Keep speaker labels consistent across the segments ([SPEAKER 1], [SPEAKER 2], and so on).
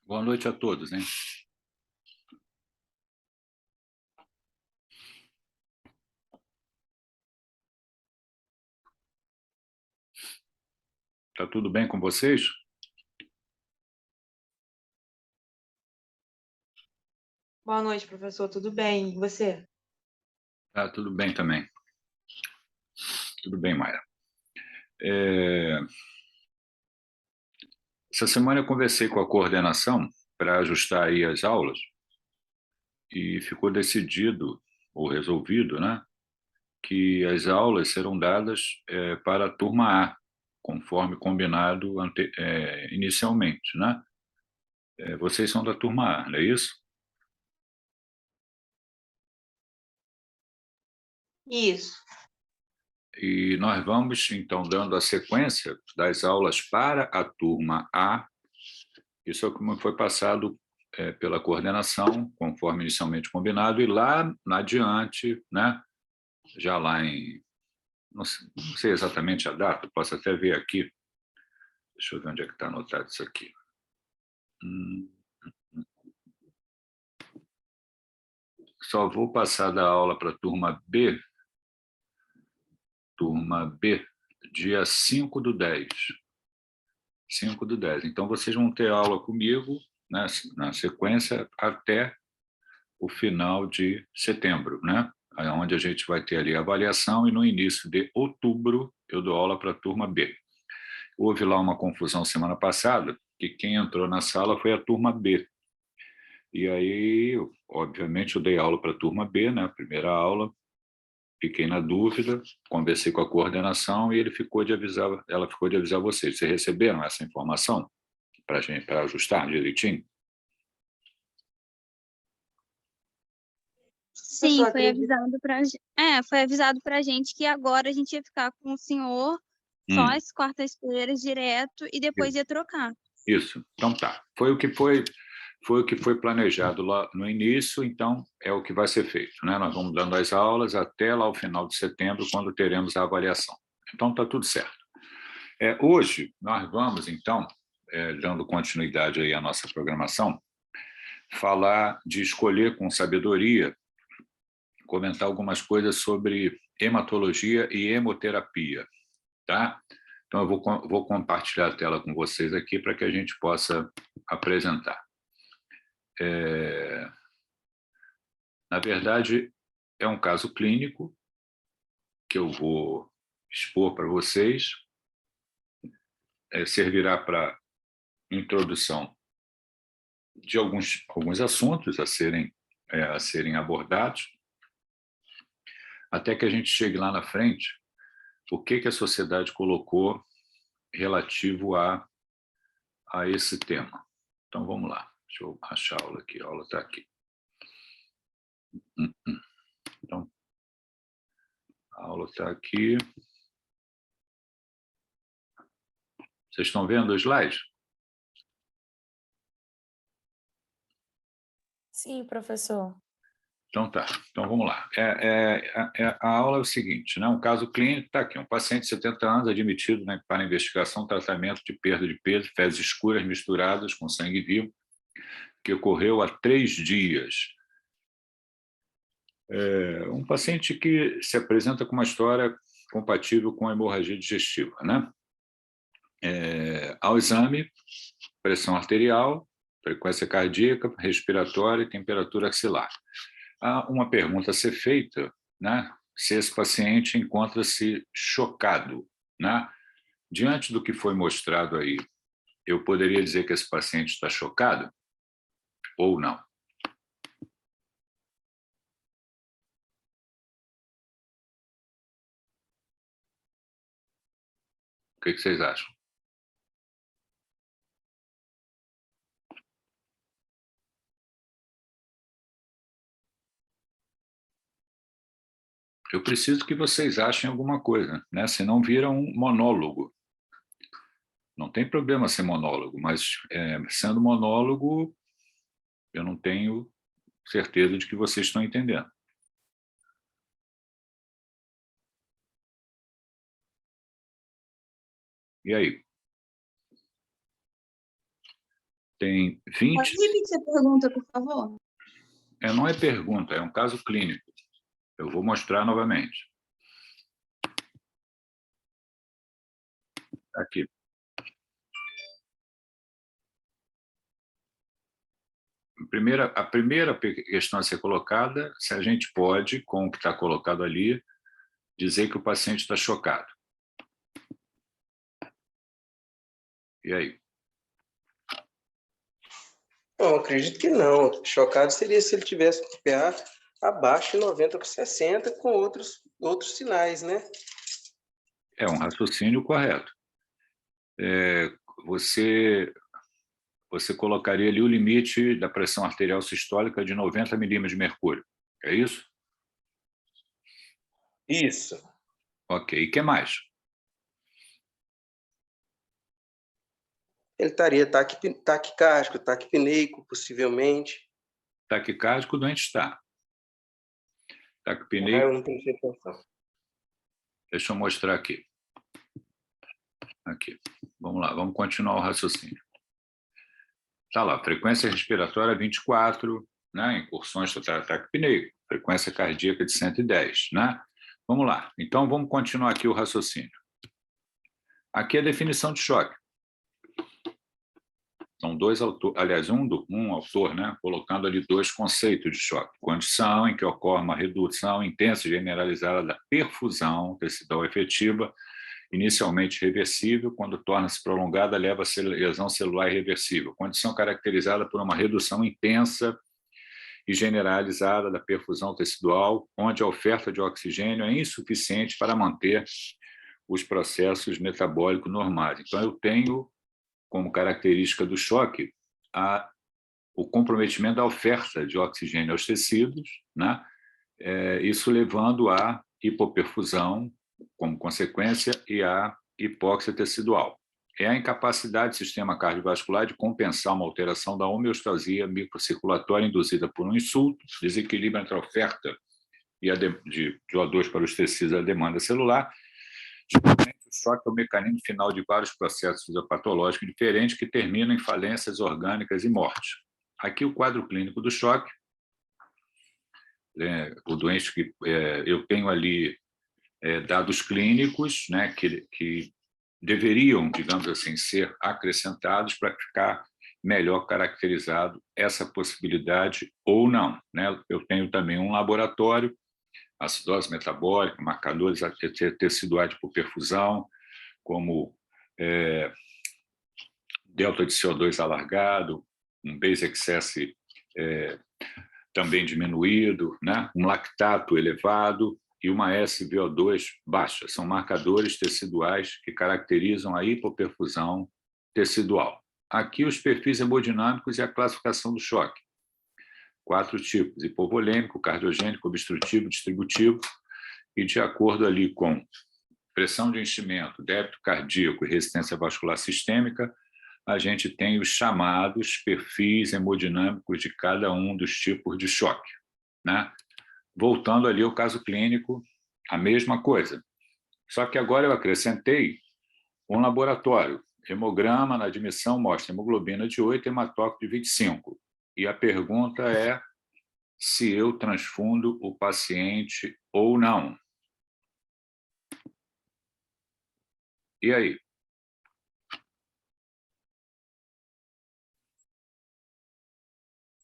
[SPEAKER 1] Boa noite a todos, hein? Tá tudo bem com vocês?
[SPEAKER 2] Boa noite, professor. Tudo bem? E você?
[SPEAKER 1] Tá tudo bem também. Tudo bem, Mayra. É, Essa semana eu conversei com a coordenação para ajustar aí as aulas e ficou decidido ou resolvido, né, que as aulas serão dadas para a turma A, conforme combinado inicialmente, né? Vocês são da turma A, não é isso?
[SPEAKER 2] Isso.
[SPEAKER 1] E nós vamos, então, dando a sequência das aulas para a turma A. Isso é como foi passado pela coordenação, conforme inicialmente combinado, e lá adiante, né, já lá em. Não sei exatamente a data, posso até ver aqui. Deixa eu ver onde é que está anotado isso aqui. Hum, Só vou passar da aula para a turma B, dia 5/10. 5/10. Então, vocês vão ter aula comigo, né, na sequência, até o final de setembro, né? Onde a gente vai ter ali a avaliação e no início de outubro eu dou aula para a turma B. Houve lá uma confusão semana passada, que quem entrou na sala foi a turma B. E aí, obviamente, eu dei aula para a turma B, né? A primeira aula, fiquei na dúvida, conversei com a coordenação e ela ficou de avisar vocês. Vocês receberam essa informação para gente, para ajustar direitinho?
[SPEAKER 2] Professor,
[SPEAKER 3] Sim,
[SPEAKER 2] acredito.
[SPEAKER 3] foi avisado pra gente que agora a gente ia ficar com o senhor só
[SPEAKER 1] Hum,
[SPEAKER 3] às quartas-feiras direto e depois ia trocar.
[SPEAKER 1] isso. Então tá. Foi o que foi planejado lá no início, então é o que vai ser feito, né? Nós vamos dando as aulas até lá o final de setembro, quando teremos a avaliação. Então está tudo certo. Hoje nós vamos então, dando continuidade aí à nossa programação, falar de escolher com sabedoria, comentar algumas coisas sobre hematologia e hemoterapia, tá? Então eu vou compartilhar a tela com vocês aqui para que a gente possa apresentar. É, Na verdade, é um caso clínico que eu vou expor para vocês, servirá para introdução de alguns assuntos a serem abordados, até que a gente chegue lá na frente, o que a sociedade colocou relativo a esse tema. Então, vamos lá. Deixa eu achar a aula aqui. A aula está aqui. Então, a aula está aqui. Vocês estão vendo o slide?
[SPEAKER 4] Sim, professor.
[SPEAKER 1] Então tá, então vamos lá. A aula é o seguinte, né? Um caso clínico está aqui, um paciente de 70 anos admitido, né, para investigação, tratamento de perda de peso, fezes escuras misturadas com sangue vivo, que ocorreu há 3 dias. Um paciente que se apresenta com uma história compatível com a hemorragia digestiva, né? Ao exame, pressão arterial, frequência cardíaca, respiratória e temperatura axilar. Há uma pergunta a ser feita, né? Se esse paciente encontra-se chocado, né? Diante do que foi mostrado aí, eu poderia dizer que esse paciente está chocado ou não? O que vocês acham? Eu preciso que vocês achem alguma coisa, né? Senão vira um monólogo. Não tem problema ser monólogo, mas sendo monólogo, eu não tenho certeza de que vocês estão entendendo. E aí? tem
[SPEAKER 3] Pode
[SPEAKER 1] 20...
[SPEAKER 3] repetir a pergunta, por favor?
[SPEAKER 1] Não é pergunta, é um caso clínico. Eu vou mostrar novamente. Aqui. A primeira questão a ser colocada, se a gente pode, com o que está colocado ali, dizer que o paciente está chocado. E aí?
[SPEAKER 4] Não, acredito que não. Chocado seria se ele tivesse um PA abaixo de 90/60 com outros sinais, né?
[SPEAKER 1] É um raciocínio correto. Você colocaria ali o limite da pressão arterial sistólica de 90 milímetros de mercúrio. É isso?
[SPEAKER 4] Isso.
[SPEAKER 1] Ok. E o que mais?
[SPEAKER 4] Ele estaria taquicárdico, taquipneico, possivelmente.
[SPEAKER 1] Taquicárdico, o doente está. Taquipneico.
[SPEAKER 4] Eu não prestei atenção.
[SPEAKER 1] Deixa eu mostrar aqui. Aqui. Vamos lá, vamos continuar o raciocínio. Está lá, frequência respiratória 24, né? Incursões total taquipneico, frequência cardíaca de 110, né? Vamos lá. Então, vamos continuar aqui o raciocínio. Aqui é a definição de choque. São dois autores, aliás, um autor, né, colocando ali dois conceitos de choque. Condição em que ocorre uma redução intensa e generalizada da perfusão tecidual efetiva, inicialmente reversível, quando torna-se prolongada, leva a lesão celular irreversível. Condição caracterizada por uma redução intensa e generalizada da perfusão tecidual, onde a oferta de oxigênio é insuficiente para manter os processos metabólicos normais. Então, eu tenho como característica do choque o comprometimento da oferta de oxigênio aos tecidos, né? Isso levando à hipoperfusão como consequência e à hipóxia tecidual. É a incapacidade do sistema cardiovascular de compensar uma alteração da homeostasia microcirculatória induzida por um insulto, desequilíbrio entre a oferta de O2 para os tecidos e a demanda celular. Geralmente, o choque é o mecanismo final de vários processos fisiopatológicos diferentes que terminam em falências orgânicas e morte. Aqui o quadro clínico do choque, o doente que eu tenho ali dados clínicos, né, que deveriam, digamos assim, ser acrescentados para ficar melhor caracterizado essa possibilidade ou não, né? Eu tenho também um laboratório, acidose metabólica, marcadores teciduais de hipoperfusão, como delta de CO2 alargado, um base excess também diminuído, né? Um lactato elevado e uma SVO2 baixa. São marcadores teciduais que caracterizam a hipoperfusão tecidual. Aqui os perfis hemodinâmicos e a classificação do choque. 4 tipos: hipovolêmico, cardiogênico, obstrutivo, distributivo, e de acordo ali com pressão de enchimento, débito cardíaco e resistência vascular sistêmica, a gente tem os chamados perfis hemodinâmicos de cada um dos tipos de choque, né? Voltando ali ao caso clínico, a mesma coisa. Só que agora eu acrescentei um laboratório. Hemograma na admissão mostra hemoglobina de 8 e hematócrito de 25. E a pergunta é se eu transfundo o paciente ou não. E aí?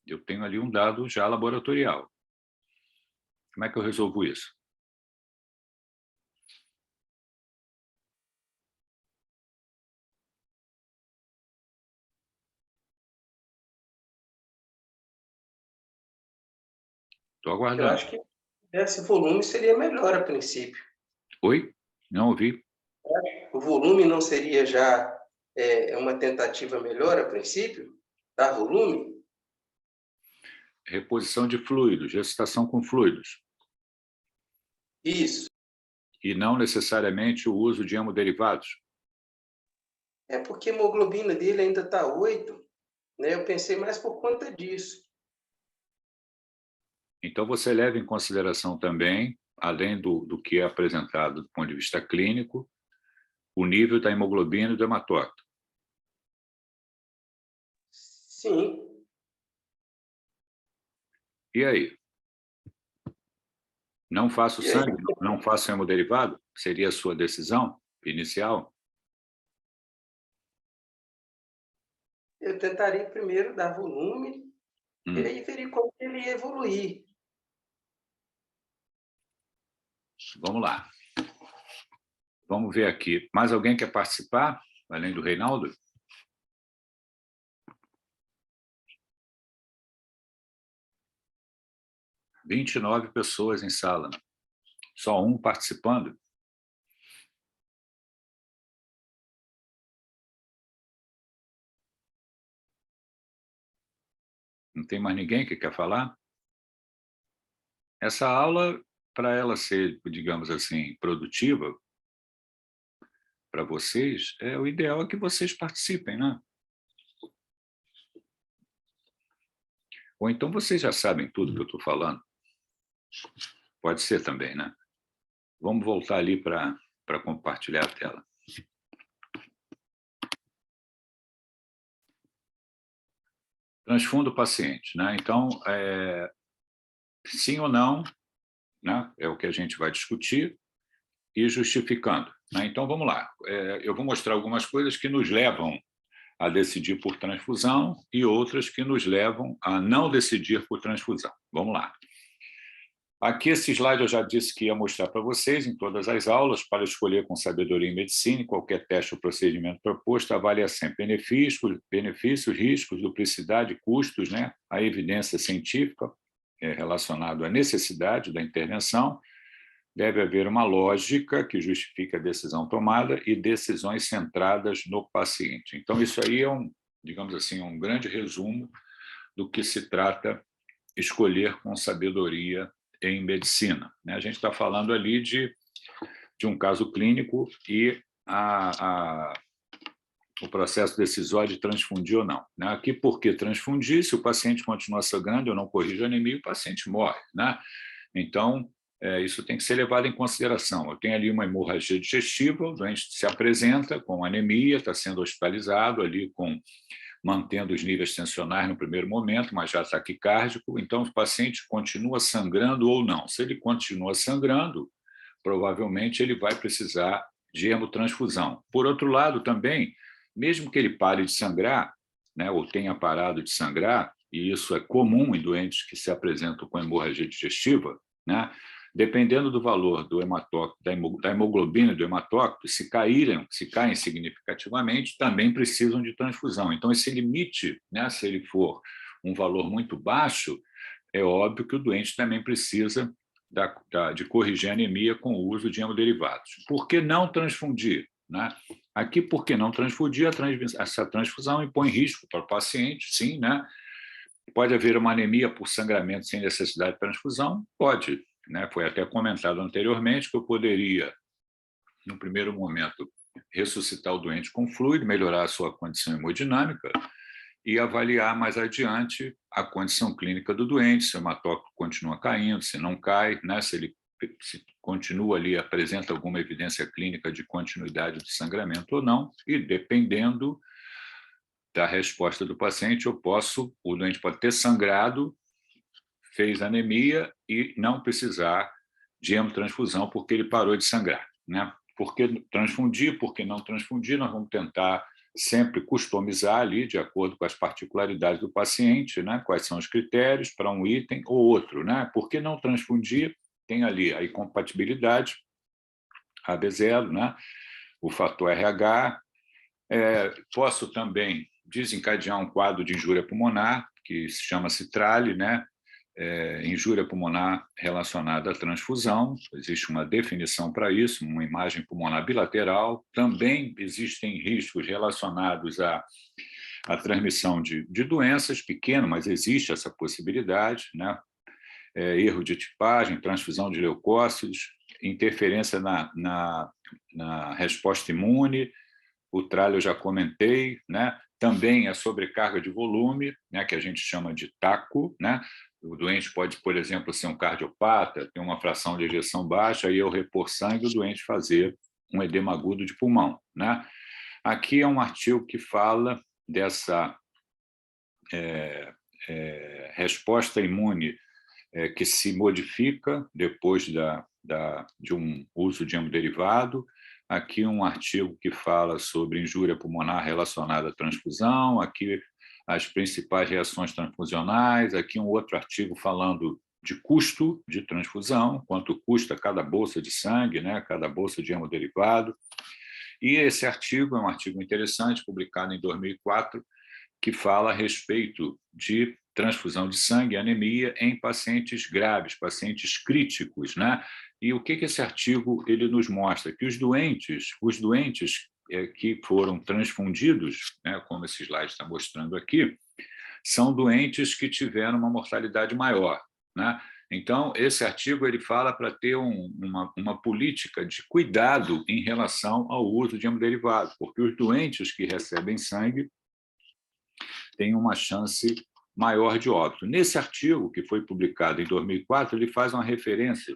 [SPEAKER 1] Eu tenho ali um dado já laboratorial. Como é que eu resolvo isso? Estou aguardando.
[SPEAKER 4] Eu acho que esse volume seria melhor a princípio.
[SPEAKER 1] Oi? Não ouvi.
[SPEAKER 4] O volume não seria já uma tentativa melhor a princípio? Dar volume?
[SPEAKER 1] Reposição de fluidos, ressuscitação com fluidos.
[SPEAKER 4] Isso.
[SPEAKER 1] E não necessariamente o uso de hemoderivados.
[SPEAKER 4] É porque a hemoglobina dele ainda está 8, né? Eu pensei mais por conta disso.
[SPEAKER 1] Então, você leva em consideração também, além do que é apresentado do ponto de vista clínico, o nível da hemoglobina e do hematócrito.
[SPEAKER 4] Sim.
[SPEAKER 1] E aí? Não faço
[SPEAKER 4] E aí?
[SPEAKER 1] sangue? Não faço hemoderivado? Seria a sua decisão inicial?
[SPEAKER 4] Eu tentaria primeiro dar volume, e aí veria como ele ia evoluir.
[SPEAKER 1] Vamos lá. Vamos ver aqui. Mais alguém quer participar, além do Reinaldo? — 29 pessoas em sala. Só um participando. Não tem mais ninguém que quer falar? Essa aula, para ela ser, digamos assim, produtiva para vocês, o ideal é que vocês participem, né? Ou então vocês já sabem tudo que eu estou falando. Pode ser também, né? Vamos voltar ali para compartilhar a tela. Transfundo o paciente, né? Então, sim ou não, né? É o que a gente vai discutir e justificando, né? Então, vamos lá. Eu vou mostrar algumas coisas que nos levam a decidir por transfusão e outras que nos levam a não decidir por transfusão. Vamos lá. Aqui, esse slide eu já disse que ia mostrar para vocês em todas as aulas. Para escolher com sabedoria em medicina, qualquer teste ou procedimento proposto avalia sempre benefícios, riscos, duplicidade, custos, né? A evidência científica relacionada à necessidade da intervenção. Deve haver uma lógica que justifique a decisão tomada e decisões centradas no paciente. Então, isso aí é digamos assim, um grande resumo do que se trata escolher com sabedoria em medicina. A gente está falando ali de um caso clínico e o processo decisório de transfundir ou não. Aqui, por que transfundir? Se o paciente continua sangrando, eu não corrijo a anemia, o paciente morre. Então, isso tem que ser levado em consideração. Eu tenho ali uma hemorragia digestiva, o doente se apresenta com anemia, está sendo hospitalizado ali mantendo os níveis tensionais no primeiro momento, mas já taquicárdico, então o paciente continua sangrando ou não. Se ele continua sangrando, provavelmente ele vai precisar de hemotransfusão. Por outro lado, também, mesmo que ele pare de sangrar, ou tenha parado de sangrar, e isso é comum em doentes que se apresentam com hemorragia digestiva, dependendo do valor do hematócrito, da hemoglobina do hematócrito, se caem significativamente, também precisam de transfusão. Então, esse limite, se ele for um valor muito baixo, é óbvio que o doente também precisa de corrigir a anemia com o uso de hemoderivados. Por que não transfundir? Aqui, por que não transfundir? Essa transfusão impõe risco para o paciente, sim, Pode haver uma anemia por sangramento sem necessidade de transfusão? Pode. Foi até comentado anteriormente que eu poderia, no primeiro momento, ressuscitar o doente com fluido, melhorar a sua condição hemodinâmica e avaliar mais adiante a condição clínica do doente, se o hematócrito continua caindo, se não cai, se ele continua ali, apresenta alguma evidência clínica de continuidade do sangramento ou não, e dependendo da resposta do paciente, o doente pode ter sangrado, fez anemia e não precisar de hemotransfusão porque ele parou de sangrar. Por que transfundir, por que não transfundir? Nós vamos tentar sempre customizar ali, de acordo com as particularidades do paciente, quais são os critérios para um item ou outro. Por que não transfundir? Tem ali a incompatibilidade, AB0, o fator RH. Posso também desencadear um quadro de injúria pulmonar, que chama-se TRALE, injúria pulmonar relacionada à transfusão. Existe uma definição para isso, uma imagem pulmonar bilateral. Também existem riscos relacionados à transmissão de doenças, pequeno, mas existe essa possibilidade, erro de tipagem, transfusão de leucócitos, interferência na resposta imune. O TRALE eu já comentei, Também a sobrecarga de volume, que a gente chama de TACO, O doente pode, por exemplo, ser um cardiopata, ter uma fração de ejeção baixa, e eu repor sangue, o doente fazer um edema agudo de pulmão. Aqui é um artigo que fala resposta imune que se modifica depois de um uso de hemoderivado. Aqui um artigo que fala sobre injúria pulmonar relacionada à transfusão, aqui as principais reações transfusionais, aqui um outro artigo falando de custo de transfusão, quanto custa cada bolsa de sangue, né, cada bolsa de hemoderivado. E esse artigo é um artigo interessante, publicado em 2004, que fala a respeito de transfusão de sangue e anemia em pacientes graves, pacientes críticos, né? E o que esse artigo ele nos mostra? Que os doentes que foram transfundidos, né, como esse slide está mostrando aqui, são doentes que tiveram uma mortalidade maior, né? Então, esse artigo ele fala para ter uma política de cuidado em relação ao uso de hemoderivados, porque os doentes que recebem sangue têm uma chance maior de óbito. Nesse artigo, que foi publicado em 2004, ele faz uma referência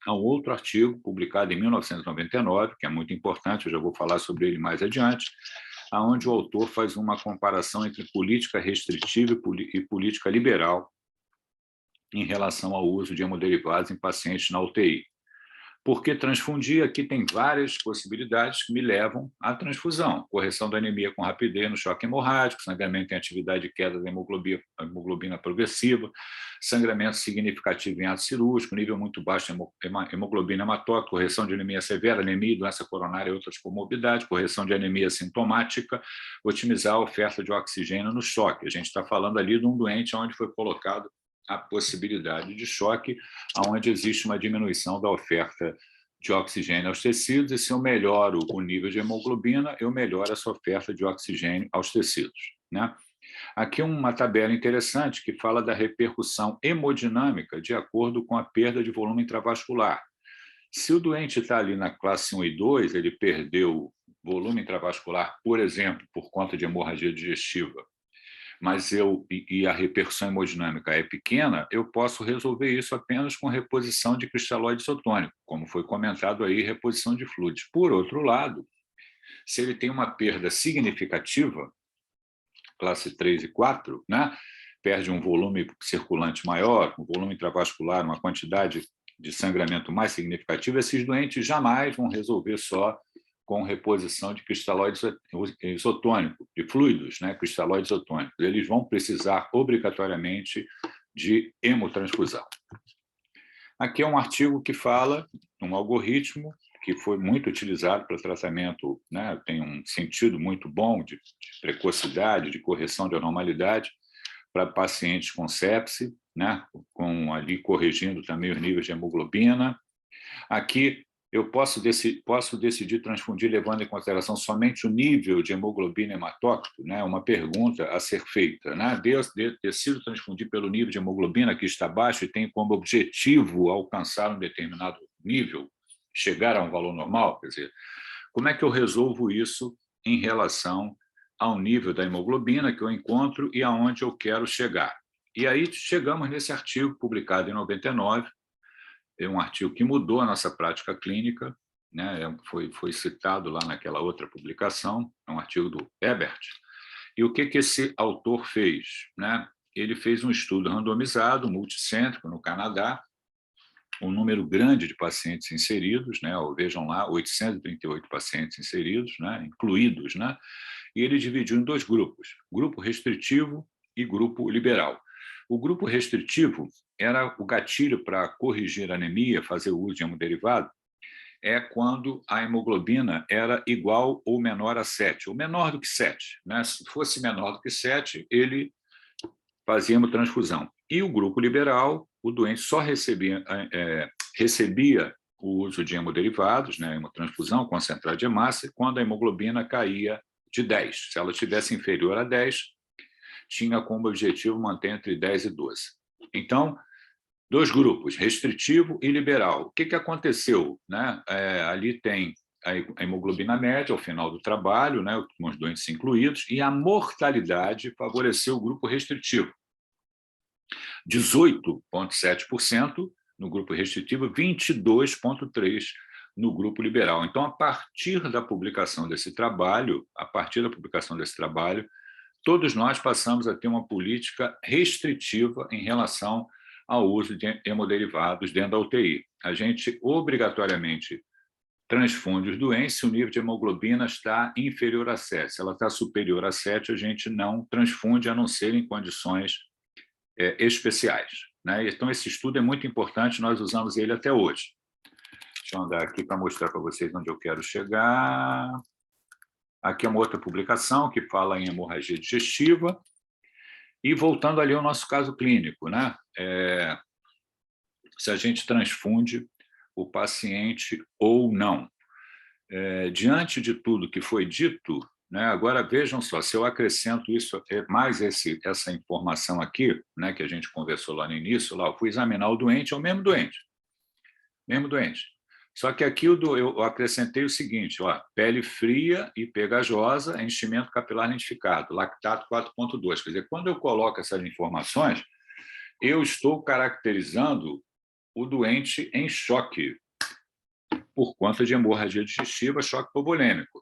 [SPEAKER 1] a um outro artigo publicado em 1999, que é muito importante, eu já vou falar sobre ele mais adiante, onde o autor faz uma comparação entre política restritiva e política liberal em relação ao uso de hemoderivados em pacientes na UTI. Porque transfundir, aqui tem várias possibilidades que me levam à transfusão. Correção da anemia com rapidez no choque hemorrágico, sangramento em atividade de queda da hemoglobina progressiva, sangramento significativo em ato cirúrgico, nível muito baixo de hemoglobina hematócrita, correção de anemia severa, anemia, doença coronária e outras comorbidades, correção de anemia sintomática, otimizar a oferta de oxigênio no choque. A gente está falando ali de um doente onde foi colocado a possibilidade de choque, onde existe uma diminuição da oferta de oxigênio aos tecidos, e se eu melhoro o nível de hemoglobina, eu melhoro essa oferta de oxigênio aos tecidos, né? Aqui uma tabela interessante que fala da repercussão hemodinâmica de acordo com a perda de volume intravascular. Se o doente está ali na classe 1 e 2, ele perdeu volume intravascular, por exemplo, por conta de hemorragia digestiva, mas a repercussão hemodinâmica é pequena, eu posso resolver isso apenas com reposição de cristalóide isotônico, como foi comentado aí, reposição de fluidos. Por outro lado, se ele tem uma perda significativa, classe 3 e 4, né, perde um volume circulante maior, um volume intravascular, uma quantidade de sangramento mais significativa, esses doentes jamais vão resolver só com reposição de cristalóide isotônico, de fluidos, né, cristalóide isotônico. Eles vão precisar obrigatoriamente de hemotransfusão. Aqui é um artigo que fala de um algoritmo que foi muito utilizado para tratamento, né, tem um sentido muito bom de precocidade, de correção de anormalidade para pacientes com sepse, né, ali corrigindo também os níveis de hemoglobina. Aqui eu posso decidir transfundir levando em consideração somente o nível de hemoglobina hematócrito, né? Uma pergunta a ser feita, né? Decido transfundir pelo nível de hemoglobina que está baixo e tem como objetivo alcançar um determinado nível, chegar a um valor normal, quer dizer, como é que eu resolvo isso em relação ao nível da hemoglobina que eu encontro e aonde eu quero chegar? E aí chegamos nesse artigo publicado em 99, é um artigo que mudou a nossa prática clínica, né? Foi citado lá naquela outra publicação, é um artigo do Ebert. E o que esse autor fez, né? Ele fez um estudo randomizado, multicêntrico, no Canadá, um número grande de pacientes inseridos, né? Vejam lá, 838 pacientes inseridos, né? Incluídos, né? E ele dividiu em dois grupos, grupo restritivo e grupo liberal. O grupo restritivo era o gatilho para corrigir a anemia, fazer o uso de hemoderivado, é quando a hemoglobina era igual ou menor a 7, ou menor do que 7. Né? Se fosse menor do que 7, ele fazia hemotransfusão. E o grupo liberal, o doente só recebia o uso de hemoderivados, né, hemotransfusão, concentrado de hemácia, quando a hemoglobina caía de 10. Se ela tivesse inferior a 10, tinha como objetivo manter entre 10 e 12. Então, dois grupos, restritivo e liberal. O que aconteceu? Né? Ali tem a hemoglobina média ao final do trabalho, né, com os doentes incluídos, e a mortalidade favoreceu o grupo restritivo. 18,7% no grupo restritivo, 22,3% no grupo liberal. Então, a partir da publicação desse trabalho, todos nós passamos a ter uma política restritiva em relação ao uso de hemoderivados dentro da UTI. A gente obrigatoriamente transfunde os doentes se o nível de hemoglobina está inferior a 7. Se ela está superior a 7, a gente não transfunde, a não ser em condições especiais, né? Então, esse estudo é muito importante, nós usamos ele até hoje. Deixa eu andar aqui para mostrar para vocês onde eu quero chegar. Aqui é uma outra publicação que fala em hemorragia digestiva. E voltando ali ao nosso caso clínico, né? Se a gente transfunde o paciente ou não. Diante de tudo que foi dito, né, agora vejam só, se eu acrescento isso, mais essa informação aqui, né, que a gente conversou lá no início, lá, eu fui examinar o doente, é o mesmo doente. Só que aqui eu acrescentei o seguinte, ó, pele fria e pegajosa, enchimento capilar lentificado, lactato 4,2. Quer dizer, quando eu coloco essas informações, eu estou caracterizando o doente em choque, por conta de hemorragia digestiva, choque hipovolêmico.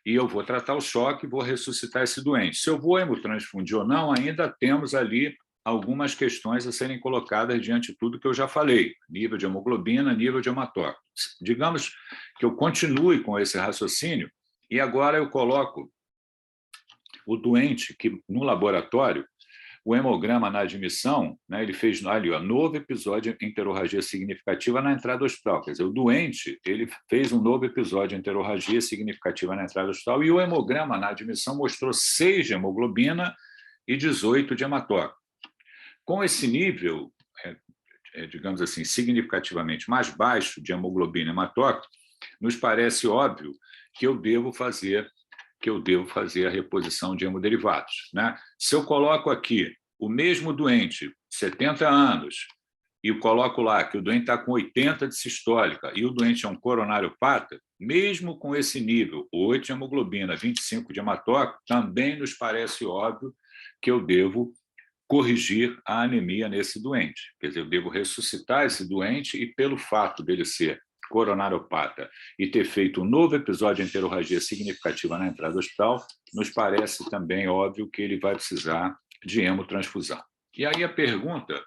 [SPEAKER 1] E eu vou tratar o choque e vou ressuscitar esse doente. Se eu vou hemotransfundir ou não, ainda temos ali algumas questões a serem colocadas diante de tudo que eu já falei. Nível de hemoglobina, nível de hematócrito. Digamos que eu continue com esse raciocínio e agora eu coloco o doente que, no laboratório, o hemograma na admissão, né, ele fez ali, ó, novo episódio de enterorragia significativa na entrada do hospital. Quer dizer, o doente ele fez um novo episódio de enterorragia significativa na entrada do hospital e o hemograma na admissão mostrou 6 de hemoglobina e 18 de hematócrito. Com esse nível, digamos assim, significativamente mais baixo de hemoglobina e hematócrito, nos parece óbvio que eu devo fazer a reposição de hemoderivados, né? Se eu coloco aqui o mesmo doente, 70 anos, e eu coloco lá que o doente está com 80 de sistólica e o doente é um coronariopata, mesmo com esse nível, 8 de hemoglobina, 25 de hematócrito, também nos parece óbvio que eu devo corrigir a anemia nesse doente. Quer dizer, eu devo ressuscitar esse doente e, pelo fato dele ser coronariopata e ter feito um novo episódio de enterorragia significativa na entrada do hospital, nos parece também óbvio que ele vai precisar de hemotransfusão. E aí a pergunta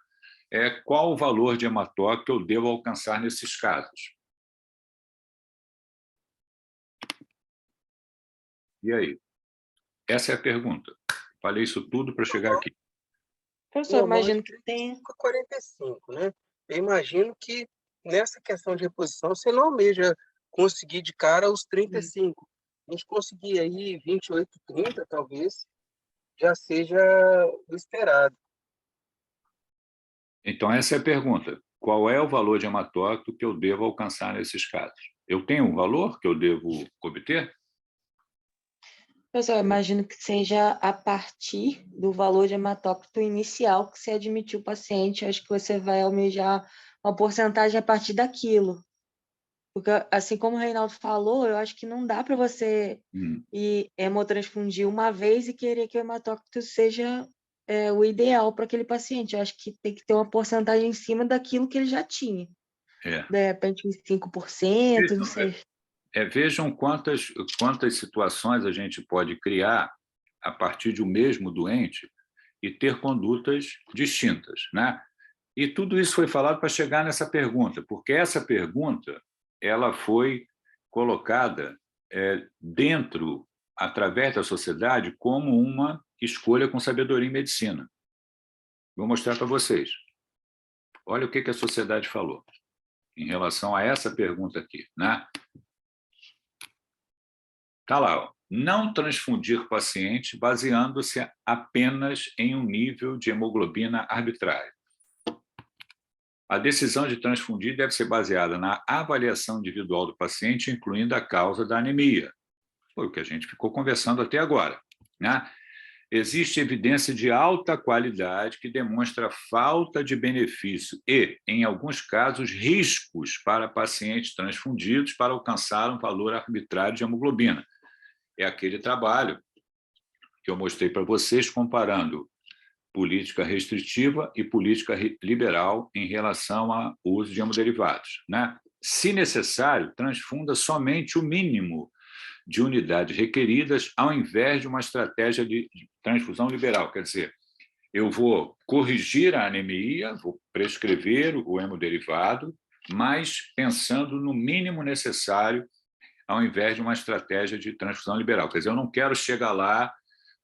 [SPEAKER 1] é qual o valor de hematócrito que eu devo alcançar nesses casos? E aí? Essa é a pergunta. Falei isso tudo para chegar aqui.
[SPEAKER 2] Professor, imagino que tem...
[SPEAKER 4] 45, né? Eu imagino que nessa questão de reposição, você não almeja conseguir de cara os 35. A gente conseguir aí 28, 30, talvez, já seja o esperado.
[SPEAKER 1] Então, essa é a pergunta. Qual é o valor de hematócrito que eu devo alcançar nesses casos? Eu tenho um valor que eu devo obter?
[SPEAKER 2] Professor, eu imagino que seja a partir do valor de hematócrito inicial que você admitiu o paciente. Acho que você vai almejar uma porcentagem a partir daquilo. Porque, assim como o Reinaldo falou, eu acho que não dá para você ir hemotransfundir uma vez e querer que o hematócrito seja o ideal para aquele paciente. Eu acho que tem que ter uma porcentagem em cima daquilo que ele já tinha. De repente, uns 5%, não sei.
[SPEAKER 1] Vejam quantas situações a gente pode criar a partir de um mesmo doente e ter condutas distintas, né? E tudo isso foi falado para chegar nessa pergunta, porque essa pergunta ela foi colocada dentro, através da sociedade, como uma escolha com sabedoria em medicina. Vou mostrar para vocês. Olha o que a sociedade falou em relação a essa pergunta aqui, né? Está lá, ó. Não transfundir paciente baseando-se apenas em um nível de hemoglobina arbitrário. A decisão de transfundir deve ser baseada na avaliação individual do paciente, incluindo a causa da anemia. Foi o que a gente ficou conversando até agora, né? Existe evidência de alta qualidade que demonstra falta de benefício e, em alguns casos, riscos para pacientes transfundidos para alcançar um valor arbitrário de hemoglobina. É aquele trabalho que eu mostrei para vocês, comparando política restritiva e política liberal em relação ao uso de hemoderivados, né? Se necessário, transfunda somente o mínimo de unidades requeridas, ao invés de uma estratégia de transfusão liberal. Quer dizer, eu vou corrigir a anemia, vou prescrever o hemoderivatado, mas pensando no mínimo necessário, ao invés de uma estratégia de transfusão liberal. Quer dizer, eu não quero chegar lá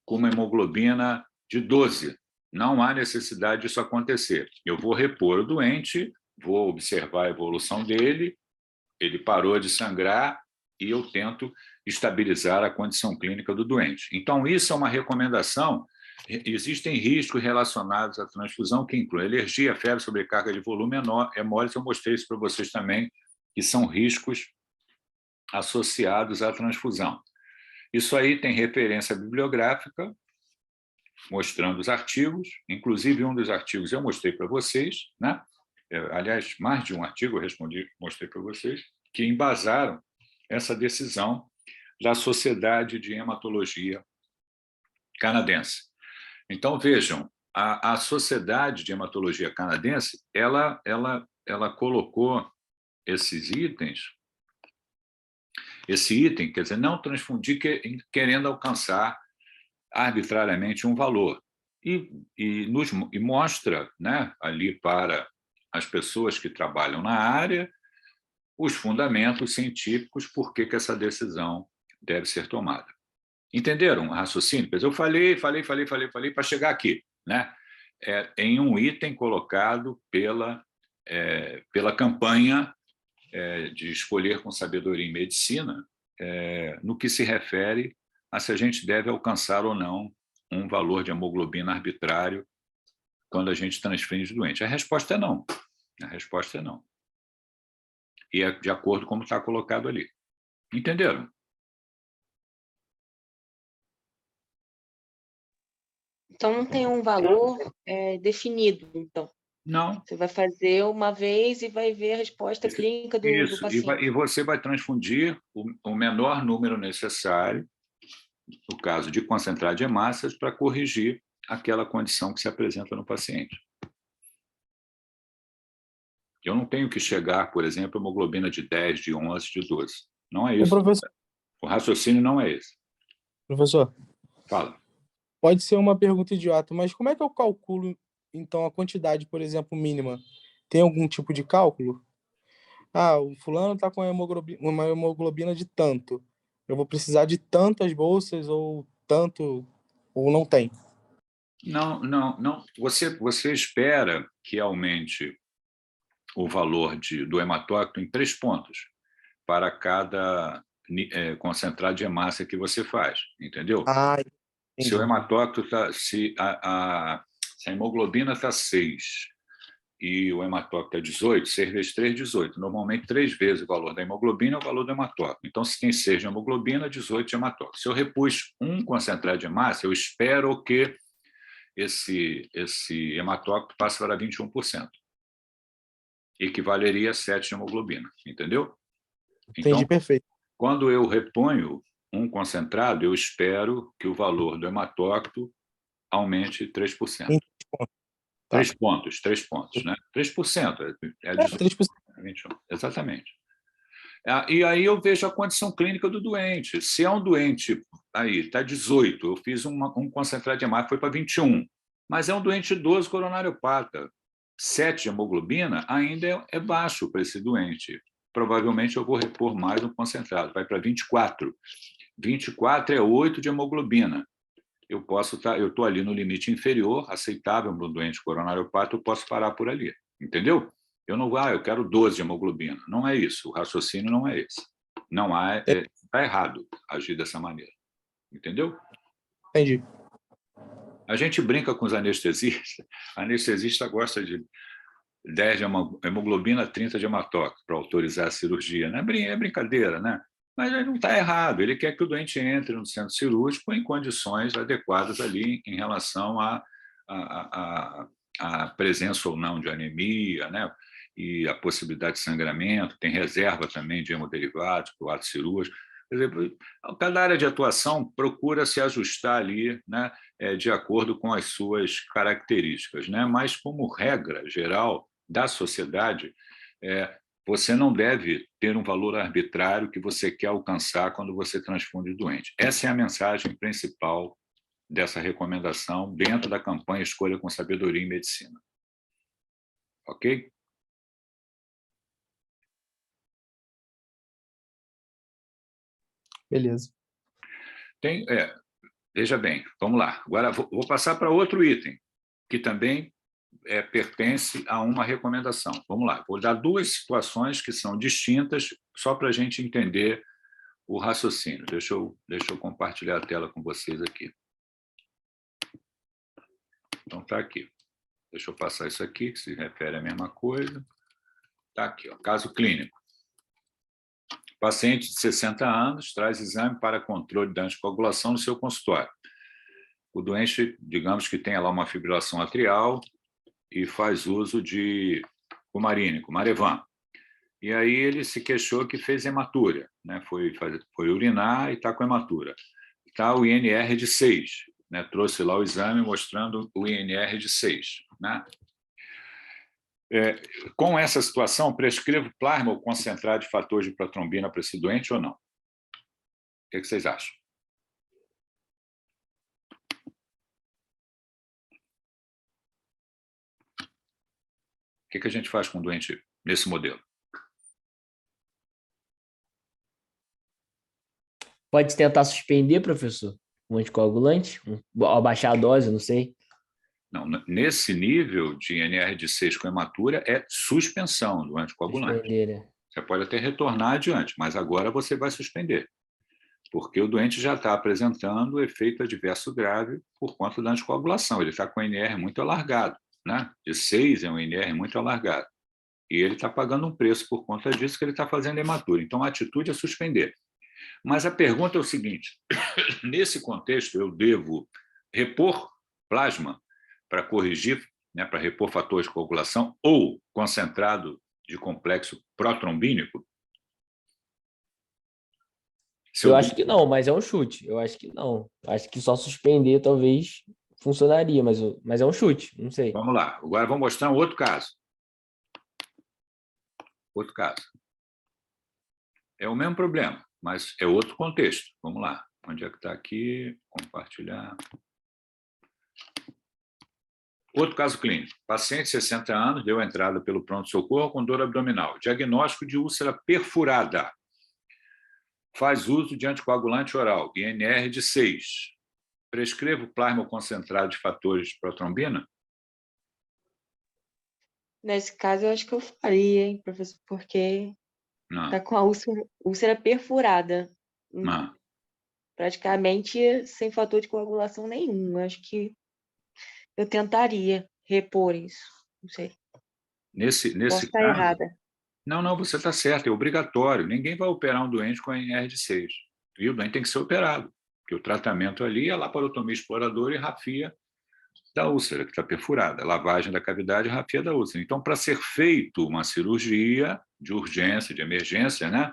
[SPEAKER 1] com uma hemoglobina de 12. Não há necessidade disso acontecer. Eu vou repor o doente, vou observar a evolução dele, ele parou de sangrar e eu tento estabilizar a condição clínica do doente. Então, isso é uma recomendação. Existem riscos relacionados à transfusão, que incluem alergia, febre, sobrecarga de volume hemólise. Eu mostrei isso para vocês também, que são riscos associados à transfusão. Isso aí tem referência bibliográfica, mostrando os artigos, inclusive um dos artigos eu mostrei para vocês, né? Aliás, mais de um artigo eu mostrei para vocês, que embasaram essa decisão da Sociedade de Hematologia Canadense. Então, vejam, a Sociedade de Hematologia Canadense, ela colocou esses itens, esse item, quer dizer, não transfundir querendo alcançar arbitrariamente um valor. E mostra, né, ali para as pessoas que trabalham na área os fundamentos científicos por que essa decisão deve ser tomada. Entenderam o raciocínio? Eu falei para chegar aqui, né? Em um item colocado pela campanha de Escolher com Sabedoria em Medicina, no que se refere a se a gente deve alcançar ou não um valor de hemoglobina arbitrário quando a gente transfere doente. A resposta é não. A resposta é não. E é de acordo com como está colocado ali. Entenderam?
[SPEAKER 2] Então, não tem um valor definido, então.
[SPEAKER 1] Não.
[SPEAKER 2] Você vai fazer uma vez e vai ver a resposta clínica do paciente.
[SPEAKER 1] E você vai transfundir o menor número necessário, no caso de concentrado de hemácias, para corrigir aquela condição que se apresenta no paciente. Eu não tenho que chegar, por exemplo, a hemoglobina de 10, de 11, de 12. Não é isso. O raciocínio não é esse.
[SPEAKER 5] Professor.
[SPEAKER 1] Fala.
[SPEAKER 5] Pode ser uma pergunta idiota, mas como é que eu calculo, então, a quantidade, por exemplo, mínima? Tem algum tipo de cálculo? O fulano está com uma hemoglobina de tanto. Eu vou precisar de tantas bolsas ou tanto, ou não tem?
[SPEAKER 1] Não. Você espera que aumente o valor do hematócrito em 3 pontos para cada concentrado de hemácia que você faz, entendeu? Se o hematócrito se a hemoglobina está 6 e o hematócrito é 18, 6 vezes 3, 18. Normalmente, 3 vezes o valor da hemoglobina é o valor do hematócrito. Então, se tem 6 de hemoglobina, 18 de hematócrito. Se eu repus um concentrado de hemácia, eu espero que esse hematócrito passe para 21%. Equivaleria a 7 de hemoglobina, entendeu?
[SPEAKER 5] Entendi,
[SPEAKER 1] então,
[SPEAKER 5] perfeito.
[SPEAKER 1] Quando eu reponho um concentrado, eu espero que o valor do hematócrito aumente 3%. 3 pontos, né? 3%.
[SPEAKER 5] 3%.
[SPEAKER 1] 21, exatamente. E aí eu vejo a condição clínica do doente. Se é um doente, aí está 18, eu fiz um concentrado de hemácia, foi para 21, mas é um doente idoso coronariopata. 7 de hemoglobina ainda é baixo para esse doente. Provavelmente eu vou repor mais um concentrado, vai para 24. 24 é 8 de hemoglobina. Eu estou ali no limite inferior, aceitável para um doente coronariopata, eu posso parar por ali. Entendeu? Eu não vou, eu quero 12 de hemoglobina. Não é isso, o raciocínio não é esse. Não há, está errado agir dessa maneira. Entendeu?
[SPEAKER 5] Entendi.
[SPEAKER 1] A gente brinca com os anestesistas. A anestesista gosta de 10 de hemoglobina, 30 de hematócrito para autorizar a cirurgia. Né? É brincadeira, né? Mas ele não está errado. Ele quer que o doente entre no centro cirúrgico em condições adequadas ali em relação à presença ou não de anemia, né? E a possibilidade de sangramento. Tem reserva também de hemoderivados para o ato cirúrgico. Por exemplo, cada área de atuação procura se ajustar ali, né, de acordo com as suas características, né? Mas, como regra geral da sociedade, você não deve ter um valor arbitrário que você quer alcançar quando você transfunde o doente. Essa é a mensagem principal dessa recomendação dentro da campanha Escolha com Sabedoria em Medicina. Ok?
[SPEAKER 5] Beleza.
[SPEAKER 1] Veja bem, vamos lá. Agora vou passar para outro item, que também pertence a uma recomendação. Vamos lá, vou dar duas situações que são distintas, só para a gente entender o raciocínio. Deixa eu compartilhar a tela com vocês aqui. Então, está aqui. Deixa eu passar isso aqui, que se refere à mesma coisa. Está aqui, ó, caso clínico. Paciente de 60 anos traz exame para controle da anticoagulação no seu consultório. O doente, digamos que tenha lá uma fibrilação atrial e faz uso de cumarínico, Marevan. E aí ele se queixou que fez hematúria, né? Foi urinar e está com hematura. Está o INR de 6, né? Trouxe lá o exame mostrando o INR de 6. Né? Com essa situação, prescrevo plasma ou concentrado de fatores de protrombina para esse doente ou não? O que vocês acham? O que a gente faz com o doente nesse modelo?
[SPEAKER 6] Pode tentar suspender, professor, um anticoagulante? Abaixar a dose, não sei.
[SPEAKER 1] Não, nesse nível de INR de 6 com hematura é suspensão do anticoagulante.
[SPEAKER 6] Suspender, né?
[SPEAKER 1] Você pode até retornar adiante, mas agora você vai suspender, porque o doente já está apresentando efeito adverso grave por conta da anticoagulação. Ele está com o INR muito alargado, né? De 6 é um INR muito alargado. E ele está pagando um preço por conta disso, que ele está fazendo hematura. Então, a atitude é suspender. Mas a pergunta é o seguinte, nesse contexto, eu devo repor plasma para corrigir, né, para repor fatores de coagulação ou concentrado de complexo protrombínico?
[SPEAKER 6] Eu acho que não, mas é um chute. Eu acho que não. Acho que só suspender talvez funcionaria, mas é um chute, não sei.
[SPEAKER 1] Vamos lá. Agora vou mostrar um outro caso. Outro caso. É o mesmo problema, mas é outro contexto. Vamos lá. Onde é que está aqui? Compartilhar. Outro caso clínico. Paciente de 60 anos deu entrada pelo pronto-socorro com dor abdominal. Diagnóstico de úlcera perfurada. Faz uso de anticoagulante oral, INR de 6. Prescrevo plasma concentrado de fatores de protrombina?
[SPEAKER 2] Nesse caso, eu acho que eu faria, hein, professor, porque está com a úlcera perfurada.
[SPEAKER 1] Não.
[SPEAKER 2] Praticamente sem fator de coagulação nenhum. Acho que eu tentaria repor isso. Não sei.
[SPEAKER 1] Nesse
[SPEAKER 2] Posso estar
[SPEAKER 1] caso,
[SPEAKER 2] errada.
[SPEAKER 1] Não, você está certo, é obrigatório. Ninguém vai operar um doente com INR de 6. E o doente tem que ser operado, porque o tratamento ali é laparotomia exploradora e rafia da úlcera, que está perfurada, lavagem da cavidade e rafia da úlcera. Então, para ser feito uma cirurgia de urgência, de emergência, né?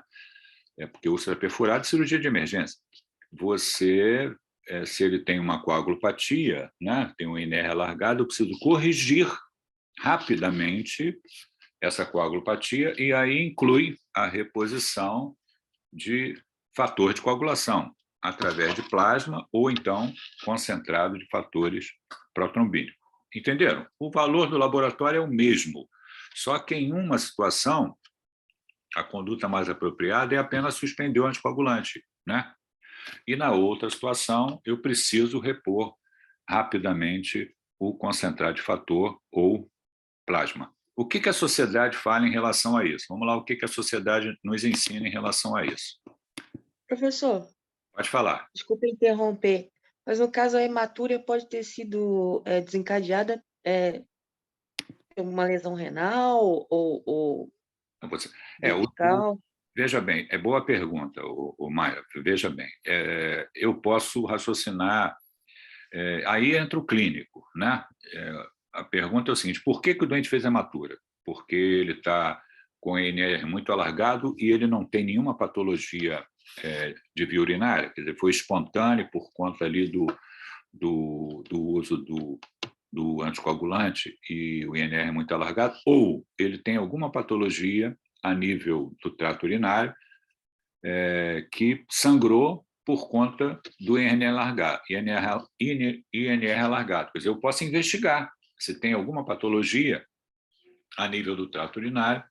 [SPEAKER 1] Porque úlcera perfurada é cirurgia de emergência. Você, se ele tem uma coagulopatia, né? Tem um INR alargado, eu preciso corrigir rapidamente essa coagulopatia, e aí inclui a reposição de fator de coagulação, através de plasma ou, então, concentrado de fatores protrombínicos. Entenderam? O valor do laboratório é o mesmo, só que em uma situação, a conduta mais apropriada é apenas suspender o anticoagulante, né? E na outra situação, eu preciso repor rapidamente o concentrado de fator ou plasma. O que a sociedade fala em relação a isso? Vamos lá, o que a sociedade nos ensina em relação a isso?
[SPEAKER 2] Professor,
[SPEAKER 1] Pode falar.
[SPEAKER 2] desculpa interromper, mas no caso a hematúria pode ter sido desencadeada por uma lesão renal ou
[SPEAKER 1] veja bem, é boa pergunta, o Maia, veja bem. Eu posso raciocinar, aí entra o clínico, né? A pergunta é o seguinte, por que o doente fez hematura? Porque ele está com INR muito alargado e ele não tem nenhuma patologia de via urinária, quer dizer, foi espontâneo por conta ali do uso do anticoagulante e o INR muito alargado, ou ele tem alguma patologia a nível do trato urinário, que sangrou por conta do INR largado. INR largado. Quer dizer, eu posso investigar se tem alguma patologia a nível do trato urinário,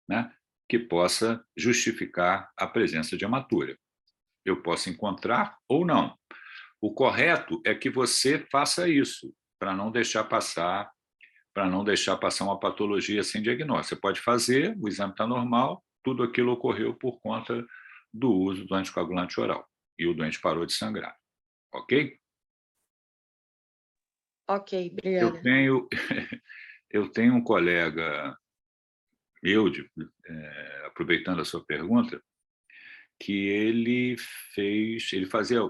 [SPEAKER 1] né, que possa justificar a presença de hematúria. Eu posso encontrar ou não. O correto é que você faça isso, para não deixar passar uma patologia sem diagnóstico. Você pode fazer, o exame está normal, tudo aquilo ocorreu por conta do uso do anticoagulante oral. E o doente parou de sangrar. Ok?
[SPEAKER 2] Ok, obrigada.
[SPEAKER 1] Eu tenho um colega meu, aproveitando a sua pergunta, que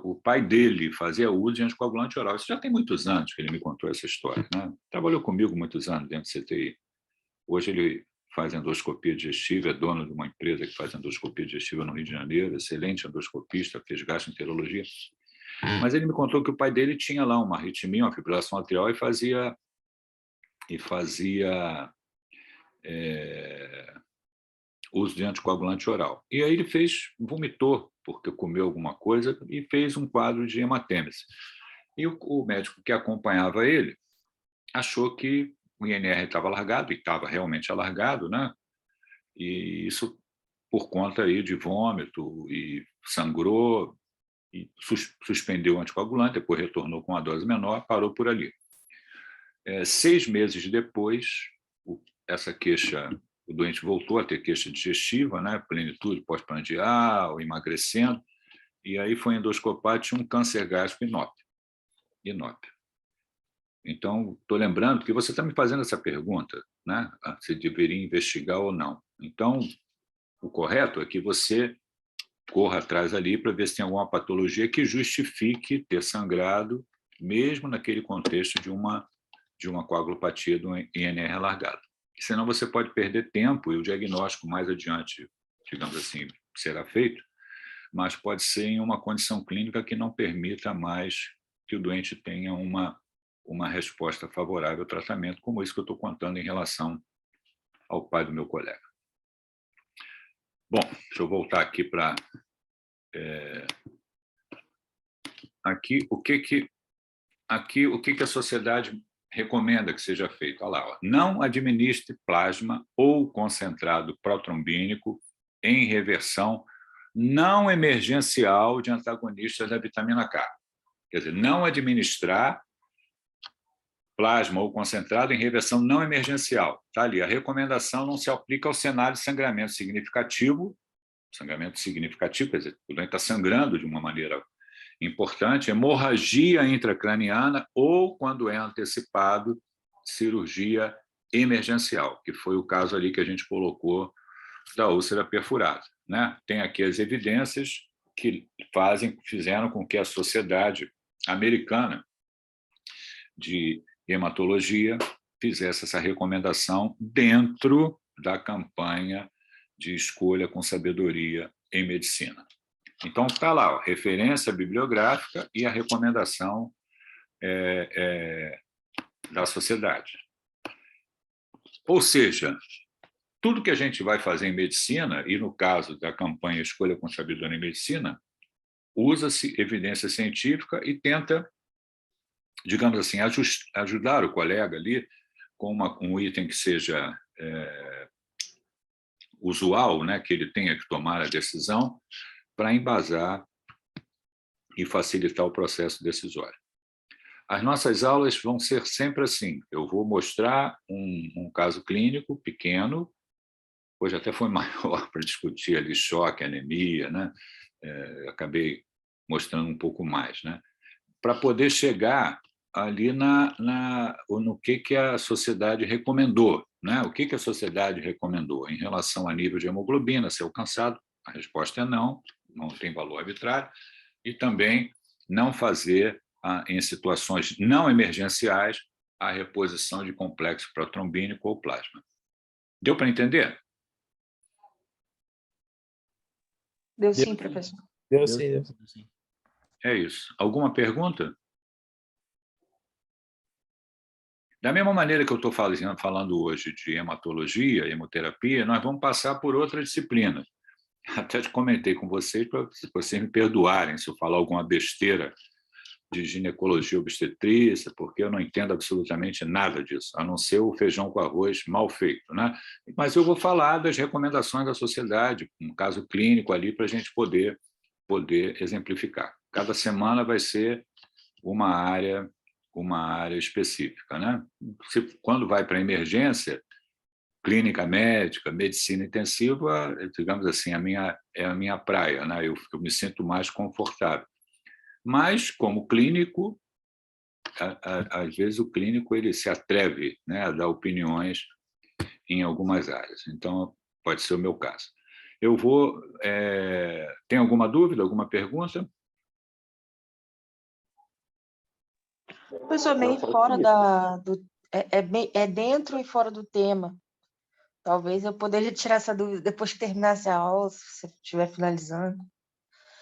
[SPEAKER 1] o pai dele fazia uso de anticoagulante oral. Isso já tem muitos anos que ele me contou essa história, né? Trabalhou comigo muitos anos dentro do CTI. Hoje ele faz endoscopia digestiva, é dono de uma empresa que faz endoscopia digestiva no Rio de Janeiro, excelente endoscopista, fez gastroenterologia. Mas ele me contou que o pai dele tinha lá uma arritmia, uma fibrilação atrial e fazia uso de anticoagulante oral. E aí ele vomitou, porque comeu alguma coisa, e fez um quadro de hematêmese. E o médico que acompanhava ele achou que o INR estava alargado, e estava realmente alargado, né? E isso por conta aí de vômito, e sangrou, e suspendeu o anticoagulante, depois retornou com uma dose menor, parou por ali. 6 meses depois, essa queixa, o doente voltou a ter queixa digestiva, né? Plenitude pós-prandial, emagrecendo, e aí foi endoscopado, tinha um câncer gástrico inópio. Então, estou lembrando que você está me fazendo essa pergunta, né? Se deveria investigar ou não. Então, o correto é que você corra atrás ali para ver se tem alguma patologia que justifique ter sangrado, mesmo naquele contexto de uma coagulopatia do INR alargado. Senão você pode perder tempo e o diagnóstico mais adiante, digamos assim, será feito, mas pode ser em uma condição clínica que não permita mais que o doente tenha uma resposta favorável ao tratamento, como isso que eu estou contando em relação ao pai do meu colega. Bom, deixa eu voltar aqui para... Aqui, o que a sociedade recomenda que seja feito? Olha lá, ó. Não administre plasma ou concentrado protrombínico em reversão não emergencial de antagonistas da vitamina K. Quer dizer, não administrar plasma ou concentrado em reversão não emergencial. Está ali, a recomendação não se aplica ao cenário de sangramento significativo, quer dizer, o doente está sangrando de uma maneira importante, hemorragia intracraniana ou, quando é antecipado, cirurgia emergencial, que foi o caso ali que a gente colocou da úlcera perfurada, né? Tem aqui as evidências que fizeram com que a Sociedade Americana de Hematologia fizesse essa recomendação dentro da campanha de escolha com sabedoria em medicina. Então, está lá, ó, referência bibliográfica e a recomendação da sociedade. Ou seja, tudo que a gente vai fazer em medicina, e no caso da campanha Escolha com Sabedoria em Medicina, usa-se evidência científica e tenta, digamos assim, ajudar o colega ali com um item que seja usual, né, que ele tenha que tomar a decisão, para embasar e facilitar o processo decisório. As nossas aulas vão ser sempre assim. Eu vou mostrar um caso clínico pequeno, hoje até foi maior para discutir ali choque, anemia, né? Acabei mostrando um pouco mais, né? Para poder chegar ali no que a sociedade recomendou, né? O que a sociedade recomendou em relação a nível de hemoglobina ser alcançado? A resposta é não tem valor arbitrário, e também não fazer, em situações não emergenciais, a reposição de complexo protrombínico ou plasma. Deu para entender?
[SPEAKER 2] Deu sim, professor.
[SPEAKER 5] Deu sim.
[SPEAKER 1] É isso. Alguma pergunta? Da mesma maneira que eu estou falando hoje de hematologia, hemoterapia, nós vamos passar por outra disciplina. Até comentei com vocês, para vocês me perdoarem se eu falar alguma besteira de ginecologia obstetrícia, porque eu não entendo absolutamente nada disso, a não ser o feijão com arroz mal feito, né? Mas eu vou falar das recomendações da sociedade, um caso clínico ali, para a gente poder exemplificar. Cada semana vai ser uma área específica, né? Quando vai para a emergência, clínica médica, medicina intensiva, digamos assim, é a minha praia, né? Eu me sinto mais confortável. Mas, como clínico, às vezes o clínico ele se atreve, né, a dar opiniões em algumas áreas. Então, pode ser o meu caso. Eu vou... Tem alguma dúvida, alguma pergunta?
[SPEAKER 2] Professor, bem fora é dentro e fora do tema. Talvez eu poderia tirar essa dúvida depois que terminasse a aula, se você estiver finalizando.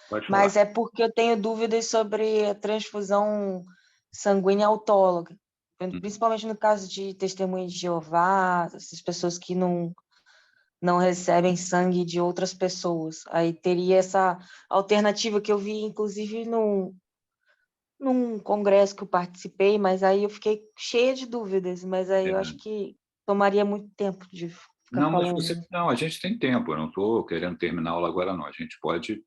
[SPEAKER 1] Pode falar.
[SPEAKER 2] Mas é porque eu tenho dúvidas sobre a transfusão sanguínea autóloga, principalmente no caso de testemunhas de Jeová, essas pessoas que não recebem sangue de outras pessoas. Aí teria essa alternativa que eu vi, inclusive, num congresso que eu participei, mas aí eu fiquei cheia de dúvidas, mas aí eu acho que tomaria muito tempo de ficar falando.
[SPEAKER 1] Não, a gente tem tempo, eu não estou querendo terminar a aula agora, não. A gente pode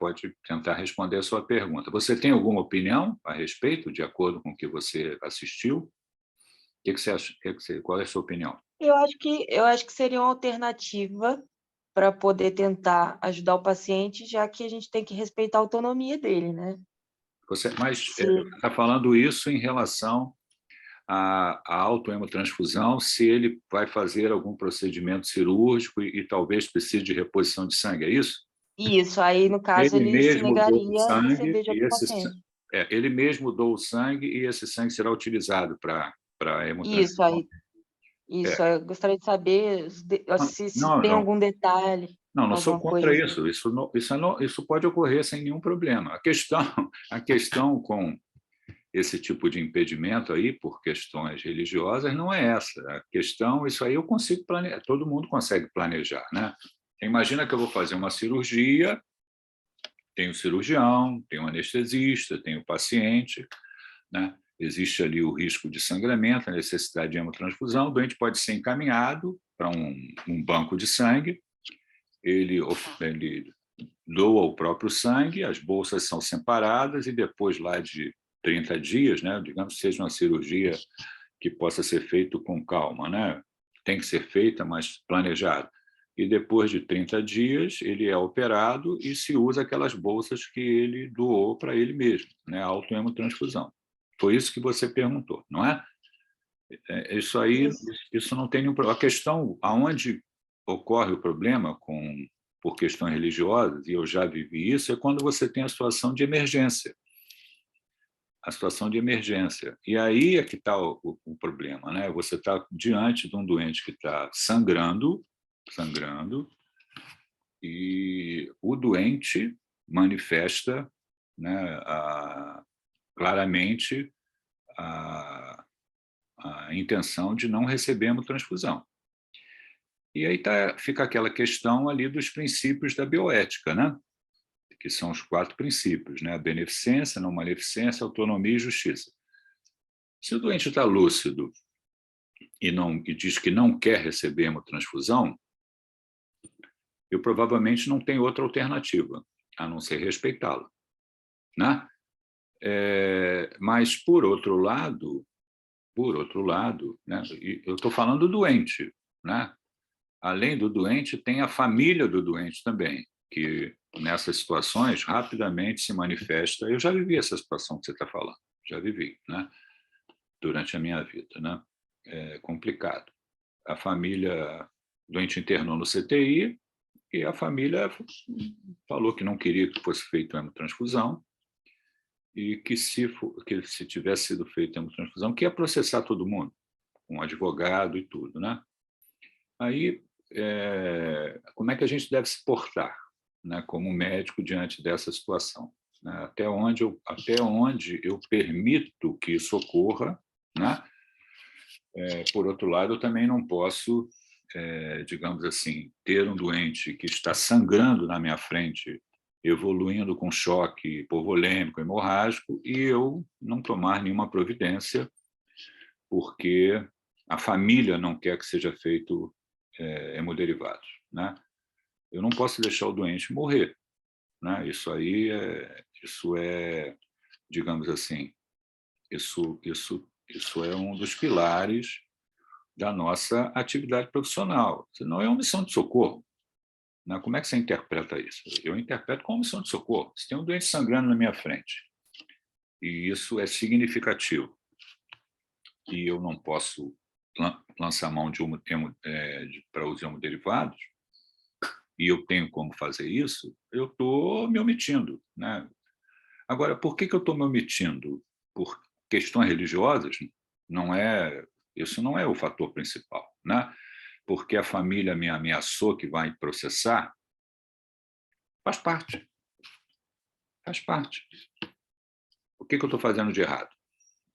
[SPEAKER 1] tentar responder a sua pergunta. Você tem alguma opinião a respeito, de acordo com o que você assistiu? O que você acha? Qual é a sua opinião?
[SPEAKER 2] Eu acho que seria uma alternativa para poder tentar ajudar o paciente, já que a gente tem que respeitar a autonomia dele, né?
[SPEAKER 1] Você está falando isso em relação à autohemotransfusão, se ele vai fazer algum procedimento cirúrgico e talvez precise de reposição de sangue, é isso?
[SPEAKER 2] Isso, aí no caso ele se negaria a receber de outro paciente.
[SPEAKER 1] Ele mesmo doa o sangue e esse sangue será utilizado para a hemotransfusão.
[SPEAKER 2] Isso, eu gostaria de saber se tem algum detalhe.
[SPEAKER 1] Não sou contra isso. Isso pode ocorrer sem nenhum problema. A questão com esse tipo de impedimento aí, por questões religiosas, não é essa. A questão, isso aí eu consigo planejar, todo mundo consegue planejar, né? Imagina que eu vou fazer uma cirurgia, tem o cirurgião, tem o anestesista, tem o paciente, né? Existe ali o risco de sangramento, a necessidade de hemotransfusão, o doente pode ser encaminhado para um banco de sangue, ele doa o próprio sangue, as bolsas são separadas e depois lá de 30 dias, né, digamos que seja uma cirurgia que possa ser feita com calma, né? Tem que ser feita, mas planejada. E depois de 30 dias, ele é operado e se usa aquelas bolsas que ele doou para ele mesmo, né? A autohemotransfusão. Foi isso que você perguntou, não é? Isso aí, isso não tem nenhum problema. A questão, aonde ocorre o problema por questões religiosas, e eu já vivi isso, é quando você tem a situação de emergência. A situação de emergência. E aí é que está o problema, né? Você está diante de um doente que está sangrando, e o doente manifesta, né, claramente a intenção de não receber hemotransfusão. E aí fica aquela questão ali dos princípios da bioética, né? Que são os 4 princípios, né? A beneficência, não maleficência, autonomia e justiça. Se o doente está lúcido e diz que não quer receber hemotransfusão, eu provavelmente não tenho outra alternativa, a não ser respeitá-la, né? Mas, por outro lado, né? Eu estou falando do doente, né? Além do doente, tem a família do doente também, que nessas situações rapidamente se manifesta. Eu já vivi essa situação que você está falando, já vivi, né? Durante a minha vida, né? É complicado. A família, o doente internou no CTI e a família falou que não queria que fosse feita a hemotransfusão e que se tivesse sido feita a hemotransfusão, que ia processar todo mundo, com um advogado e tudo, né? Aí, como é que a gente deve se portar, né, como médico diante dessa situação? Né? Até onde eu permito que isso ocorra, né? Por outro lado, eu também não posso, digamos assim, ter um doente que está sangrando na minha frente, evoluindo com choque hipovolêmico, hemorrágico, e eu não tomar nenhuma providência, porque a família não quer que seja feito hemoderivados, né? Eu não posso deixar o doente morrer, né? Isso é, digamos assim, isso é um dos pilares da nossa atividade profissional. Senão é uma missão de socorro, né? Como é que você interpreta isso? Eu interpreto como missão de socorro. Se tem um doente sangrando na minha frente, e isso é significativo, e eu não posso lançar mão para os hemoderivados, e eu tenho como fazer isso, eu estou me omitindo, né? Agora, por que eu estou me omitindo? Por questões religiosas? Isso não é o fator principal, né? Porque a família me ameaçou que vai processar, faz parte. Faz parte. O que eu estou fazendo de errado?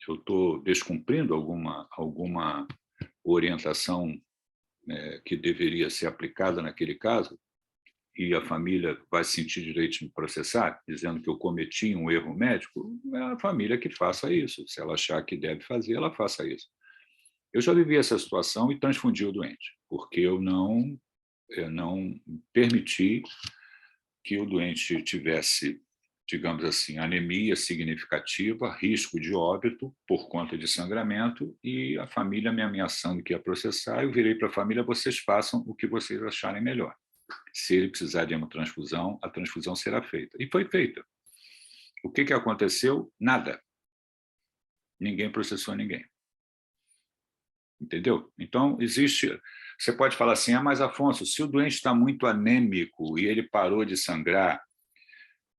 [SPEAKER 1] Eu estou descumprindo alguma orientação que deveria ser aplicada naquele caso, e a família vai sentir direito de me processar, dizendo que eu cometi um erro médico? É a família que faça isso. Se ela achar que deve fazer, ela faça isso. Eu já vivi essa situação e transfundi o doente, porque eu não permiti que o doente tivesse, digamos assim, anemia significativa, risco de óbito por conta de sangramento, e a família me ameaçando que ia processar. Eu virei para a família: vocês façam o que vocês acharem melhor. Se ele precisar de hemotransfusão, a transfusão será feita. E foi feita. O que aconteceu? Nada. Ninguém processou ninguém. Entendeu? Então, você pode falar assim: mas Afonso, se o doente está muito anêmico e ele parou de sangrar,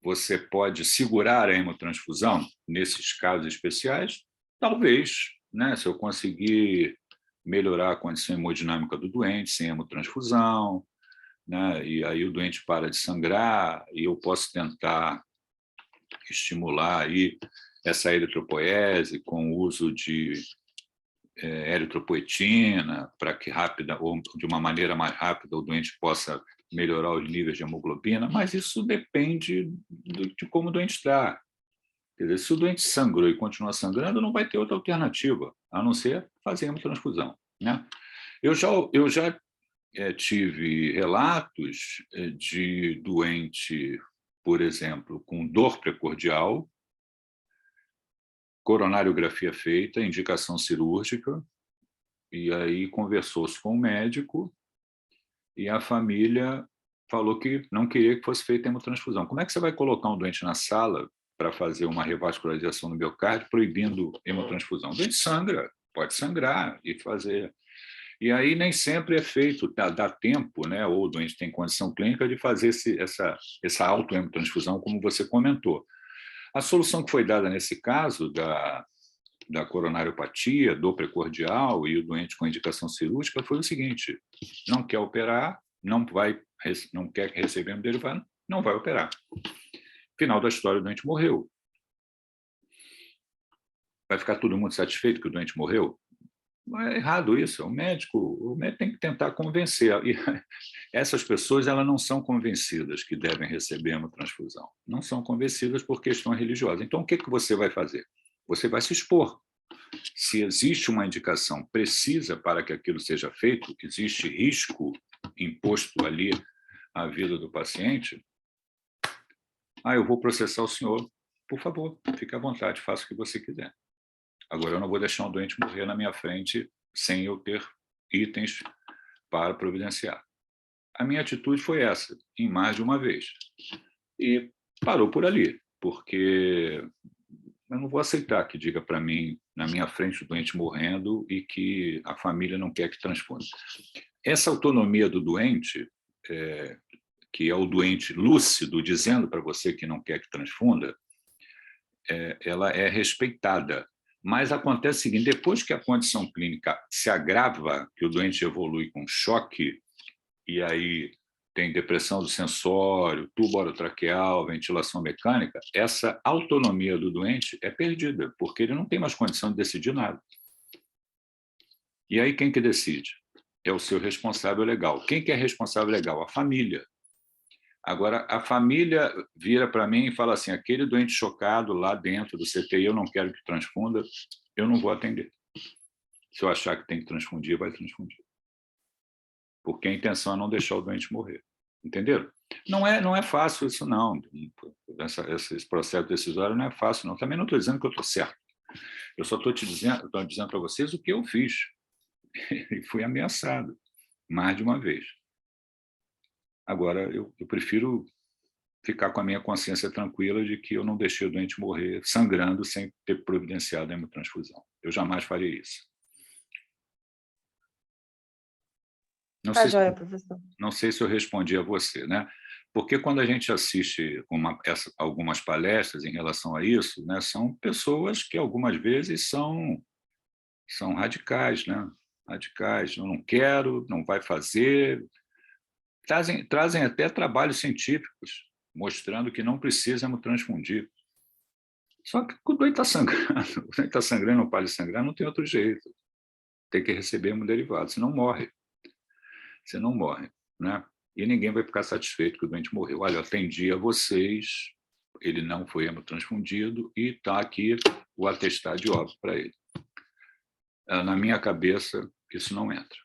[SPEAKER 1] você pode segurar a hemotransfusão nesses casos especiais? Talvez, né? Se eu conseguir melhorar a condição hemodinâmica do doente sem hemotransfusão, né? E aí o doente para de sangrar, e eu posso tentar estimular aí essa eritropoese com o uso de eritropoetina, para que ou de uma maneira mais rápida o doente possa melhorar os níveis de hemoglobina, mas isso depende de como o doente está. Quer dizer, se o doente sangrou e continua sangrando, não vai ter outra alternativa, a não ser fazer hemotransfusão, né? Eu já tive relatos de doente, por exemplo, com dor precordial, coronariografia feita, indicação cirúrgica, e aí conversou-se com o médico e a família falou que não queria que fosse feita hemotransfusão. Como é que você vai colocar um doente na sala para fazer uma revascularização no miocárdio proibindo hemotransfusão? O doente sangra, pode sangrar e fazer. E aí nem sempre é feito, dá tempo, né? Ou o doente tem condição clínica de fazer essa autohemotransfusão, como você comentou. A solução que foi dada nesse caso da coronariopatia, dor precordial e o doente com indicação cirúrgica foi o seguinte: não quer operar, não quer receber um derivado, não vai operar. Final da história, o doente morreu. Vai ficar todo mundo satisfeito que o doente morreu? É errado isso. O médico tem que tentar convencer. E essas pessoas, elas não são convencidas que devem receber hemotransfusão. Não são convencidas por questão religiosa. Então, o que você vai fazer? Você vai se expor. Se existe uma indicação precisa para que aquilo seja feito, existe risco imposto ali à vida do paciente, eu vou processar o senhor. Por favor, fique à vontade, faça o que você quiser. Agora, eu não vou deixar um doente morrer na minha frente sem eu ter itens para providenciar. A minha atitude foi essa, em mais de uma vez. E parou por ali, porque eu não vou aceitar que diga para mim, na minha frente, o doente morrendo e que a família não quer que transfunda. Essa autonomia do doente, que é o doente lúcido dizendo para você que não quer que transfunda, ela é respeitada. Mas acontece o seguinte: depois que a condição clínica se agrava, que o doente evolui com choque, e aí tem depressão do sensório, tubo orotraqueal, ventilação mecânica, essa autonomia do doente é perdida, porque ele não tem mais condição de decidir nada. E aí quem que decide? É o seu responsável legal. Quem que é responsável legal? A família. Agora, a família vira para mim e fala assim, aquele doente chocado lá dentro do CTI, eu não quero que transfunda, eu não vou atender. Se eu achar que tem que transfundir, vai transfundir. Porque a intenção é não deixar o doente morrer. Entenderam? Não é fácil isso, não. Esse processo decisório não é fácil, não. Também não estou dizendo que eu estou certo. Eu só estou dizendo para vocês o que eu fiz. E fui ameaçado, mais de uma vez. Agora, eu prefiro ficar com a minha consciência tranquila de que eu não deixei o doente morrer sangrando sem ter providenciado a hemotransfusão. Eu jamais faria isso.
[SPEAKER 2] Joia, professor.
[SPEAKER 1] Não sei se eu respondi a você, né? Porque quando a gente assiste algumas palestras em relação a isso, né, são pessoas que algumas vezes são radicais, né? Radicais, eu não quero, não vai fazer. Trazem até trabalhos científicos mostrando que não precisa hemotransfundir. Só que o doente está sangrando, o doente está sangrando, não para de sangrar, não tem outro jeito. Tem que receber hemoderivado, senão morre. Você não morre, né? E ninguém vai ficar satisfeito que o doente morreu. Olha, eu atendi a vocês, ele não foi hemotransfundido e está aqui o atestado de óbito para ele. Na minha cabeça, isso não entra.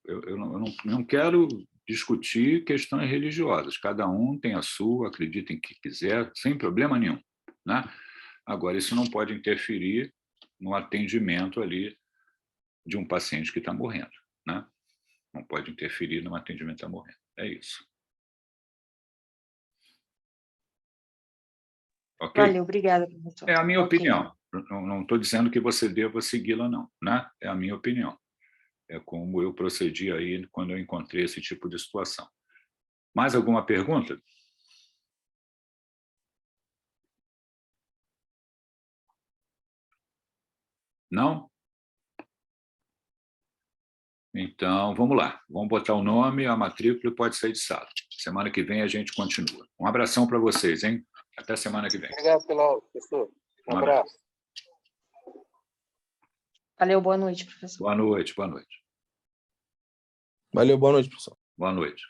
[SPEAKER 1] Eu não quero discutir questões religiosas. Cada um tem a sua, acredita em que quiser, sem problema nenhum, né? Agora, isso não pode interferir no atendimento ali de um paciente que está morrendo, né? Não pode interferir no atendimento que está morrendo. É isso. Ok?
[SPEAKER 2] Valeu, obrigada, professor.
[SPEAKER 1] É a minha
[SPEAKER 2] Ok.
[SPEAKER 1] opinião. Não estou dizendo que você deva segui-la, não, né? É a minha opinião. É como eu procedi aí quando eu encontrei esse tipo de situação. Mais alguma pergunta? Não? Então, vamos lá. Vamos botar o nome, a matrícula e pode sair de sala. Semana que vem a gente continua. Um abração para vocês, hein? Até semana que vem.
[SPEAKER 4] Obrigado pela aula, professor. Um abraço.
[SPEAKER 2] Valeu, boa noite, professor.
[SPEAKER 1] Boa noite, boa noite.
[SPEAKER 5] Valeu, boa noite, professor.
[SPEAKER 1] Boa noite.